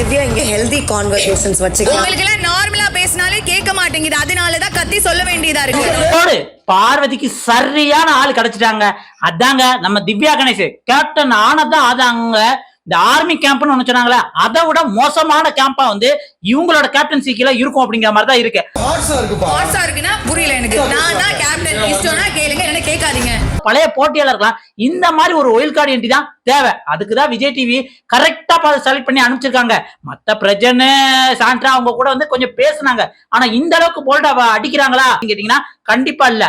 திவ்யா இங்க healthy conversations வச்சுக்கலாம். உங்களுக்கு எல்லாம் நார்மலா பேசினாலே கேட்க மாட்டேங்குது, அதனாலதான் கத்தி சொல்ல வேண்டியதா இருக்கு. பார்வதிக்கு சரியான ஆள் கிடைச்சிட்டாங்க. அதாங்க நம்ம திவ்யா கணேஷ் கேப்டன் ஆனதான் அதாங்க. இந்த ஆர்மி கேம்ப்னு ஒண்ணு சொன்னாங்களே, அதை விட மோசமான கேம்பா வந்து இவங்களோட கேப்டன்சி கீழ இருக்கும் அப்படிங்கிற மாதிரி தான் இருக்கு. ஹார்ஸா இருக்குன்னா புரியல எனக்கு. நான் தான் கேப்டன், இஷ்டம்னா கேளுங்க, என்ன கேட்காதீங்க. பழைய போட்டியாளர்களாம் இந்த மாதிரி ஒரு ஒயில் கார்டு என்ட்ரி தான் தேவை. அதுக்குதான் விஜய் டிவி கரெக்டா செலக்ட் பண்ணி அனுப்பிச்சிருக்காங்க. மத்த பிரஜன் சாண்ட்ரா அவங்க கூட வந்து கொஞ்சம் பேசுனாங்க. ஆனா இந்த அளவுக்கு போல்டா அடிக்கிறாங்களா கேட்டீங்கன்னா கண்டிப்பா இல்ல.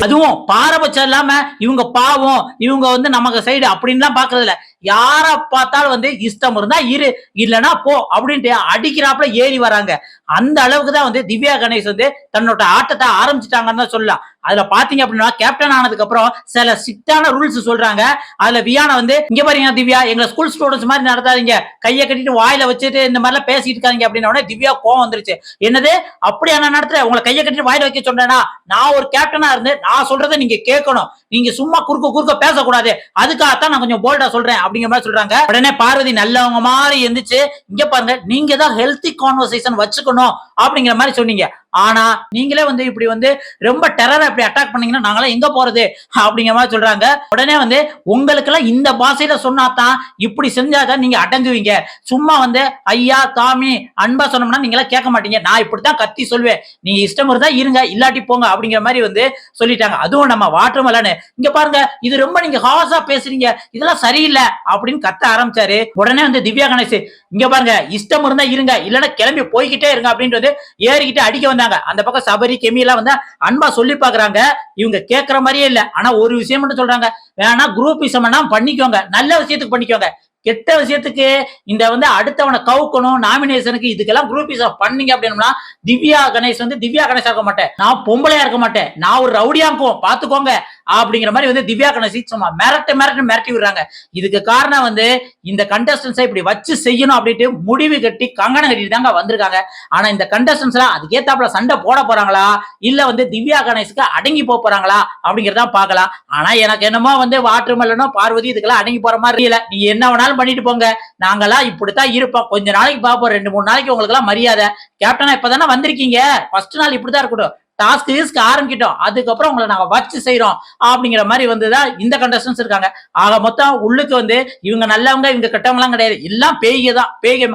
அதுவும் பாரபட்சம் இல்லாம இவங்க பாவம், இவங்க வந்து நமக்கு சைடு அப்படின்னு பாக்குறது இல்ல. யார பார்த்தாலும் வந்து இஷ்டம் இருந்தா இரு, இல்லனா போ அப்படின்ட்டு அடிக்கிறாப்புல ஏறி வராங்க. அந்த அளவுக்கு தான் வந்து திவ்யா கணேஷ் வந்து தன்னோட ஆட்டத்தை ஆரம்பிச்சுட்டாங்கன்னு தான் சொல்லலாம். அதுல பாத்தீங்க அப்படின்னா கேப்டன் ஆனதுக்கு அப்புறம் சில ஸ்ட்ரிக்டான ரூல்ஸ் சொல்றாங்க. அதுல வியானா வந்து இங்க பாருங்க திவ்யா, எங்க ஸ்கூல் ஸ்டூடெண்ட்ஸ் மாதிரி நடத்தாதீங்க, கையை கட்டிட்டு வாயில வச்சுட்டு இந்த மாதிரி எல்லாம் பேசிட்டு இருக்காங்க அப்படின்னா திவ்யா கோவம் வந்துருச்சு. என்னது அப்படியா நான் நடத்துறேன், உங்களை கையை கட்டிட்டு வாயில வைக்க சொன்னேன்னா, நான் ஒரு கேப்டனா இருந்து நான் சொல்றதை நீங்க கேட்கணும், நீங்க சும்மா குறுக்க பேசக்கூடாது, அதுக்காகத்தான் நான் கொஞ்சம் போல்டா சொல்றேன் அப்படிங்கிற மாதிரி சொல்றாங்க. உடனே பார்வதி நல்லவங்க மாதிரி இருந்துச்சு, இங்க பாருங்க நீங்க தான் ஹெல்தி கான்வர்சேஷன் வச்சுக்கணும் அப்படிங்கிற மாதிரி சொன்னீங்க. ஆனா நீங்களே வந்து இப்படி வந்து ரொம்ப டெரர் அப்படி அட்டாக் பண்ணீங்கன்னா நாங்களாம் எங்க போறது அப்படிங்கிற மாதிரி சொல்றாங்க. உடனே வந்து உங்களுக்கு எல்லாம் இந்த பாஷையில சொன்னாதான் இப்படி செஞ்சாதான் நீங்க அடங்குவீங்க. சும்மா வந்து ஐயா தாமி அன்பா சொன்னோம்னா நீங்க எல்லாம் கேட்க மாட்டீங்க, நான் இப்படித்தான் கத்தி சொல்வேன், நீங்க இஷ்டம் இருந்தா இருங்க இல்லாட்டி போங்க அப்படிங்கிற மாதிரி வந்து சொல்லிட்டாங்க. அதுவும் நம்ம வாட்டர் மெலன் இங்க பாருங்க, இது ரொம்ப நீங்க ஹார்ஷா பேசுறீங்க, இதெல்லாம் சரியில்லை அப்படின்னு கத்த ஆரம்பிச்சாரு. உடனே வந்து திவ்யா கணேஷ் இங்க பாருங்க, இஷ்டம் இருந்தா இருங்க, இல்லன்னா கிளம்பி போய்கிட்டே இருங்க அப்படின்ட்டு வந்து ஏறிக்கிட்டு அடிக்க வந்தாங்க. அந்த பக்கம் சபரி கெமி எல்லாம் வந்து அன்பா சொல்லி பாக்குறாங்க. இவங்க கேட்கற மாதிரியே இல்ல. ஆனா ஒரு விஷயம் மட்டும் சொல்றாங்க, வேணா குரூப் விஷயம்னா பண்ணிக்கோங்க, நல்ல விஷயத்துக்கு பண்ணிக்கோங்க, கெட்ட விஷயத்துக்கு இந்த வந்து அடுத்தவனை கவுக்கணும் நாமினேஷனுக்கு இதுக்கெல்லாம் குரூப் பண்ணீங்க அப்படின்னா திவ்யா கணேஷ் வந்து திவ்யா கணேஷ் இருக்க மாட்டேன், நான் பொம்பளையா இருக்க மாட்டேன், நான் ஒரு ரவுடியா இருக்கும் பாத்துக்கோங்க அப்படிங்கிற மாதிரி வந்து திவ்யா கணேஷ் சும்மா மிரட்டி விடுறாங்க. இதுக்கு காரணம் வந்து இந்த கண்டஸ்டன்ஸை இப்படி வச்சு செய்யணும் அப்படின்ட்டு முடிவு கட்டி கங்கணம் கட்டிட்டு தாங்க வந்திருக்காங்க. ஆனா இந்த கண்டஸ்டன்ஸ் எல்லாம் அதுக்கேத்தாப்புல சண்டை போட போறாங்களா இல்ல வந்து திவ்யா கணேஷ்க்கு அடங்கி போறாங்களா அப்படிங்கறத பாக்கலாம். ஆனா எனக்கு என்னமோ வந்து வாட்டர் மெலனோ பார்வதி இதுக்கெல்லாம் அடங்கி போற மாதிரி இல்ல. நீ என்ன வேணாலும் பண்ணிட்டு போங்க, நாங்கெல்லாம் இப்படித்தான் இருப்போம், கொஞ்ச நாளைக்கு பாப்போம், 2-3 நாளைக்கு உங்களுக்கு எல்லாம் மரியாதை, கேப்டனா இப்பதானே வந்திருக்கீங்க, ஃபர்ஸ்ட் நாள் இப்படிதான் இருக்கட்டும், டாஸ்க் ஆரம்பிக்கிட்டோம், அதுக்கப்புறம் உங்களை நாங்க வச்சு செய்யறோம் அப்படிங்கிற மாதிரி வந்துதான் இந்த கண்டஸ்டன்ஸ் இருக்காங்க. ஆக மொத்தம் உள்ளுக்கு வந்து இவங்க நல்லவங்க இவங்க கெட்டவங்க எல்லாம் கிடையாது, எல்லாம் பேய்க தான், பேய்க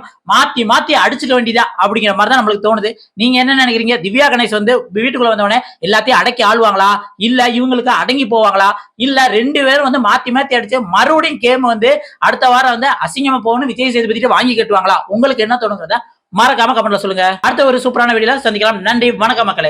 மாத்தி அடிச்சுக்க வேண்டியதா அப்படிங்கிற மாதிரி தான் நம்மளுக்கு தோணுது. நீங்க என்ன நினைக்கிறீங்க? திவ்யா கணேஷ் வந்து வீட்டுக்குள்ள வந்தவனே எல்லாத்தையும் அடக்கி ஆளுவாங்களா, இல்ல இவங்களுக்கு அடங்கி போவாங்களா, இல்ல 2 பேரும் வந்து மாத்தி அடிச்சு மறுபடியும் கேம் வந்து அடுத்த வாரம் வந்து அசிங்கமா போகணும் விஜய் சேதுபதி வாங்கி கட்டுவாங்களா? உங்களுக்கு என்ன தோணுங்கிறத மறக்காம கமெண்ட்ல சொல்லுங்க. அடுத்த ஒரு சூப்பரான வீடியோல சந்திக்கலாம். நன்றி, வணக்கம் மக்களே.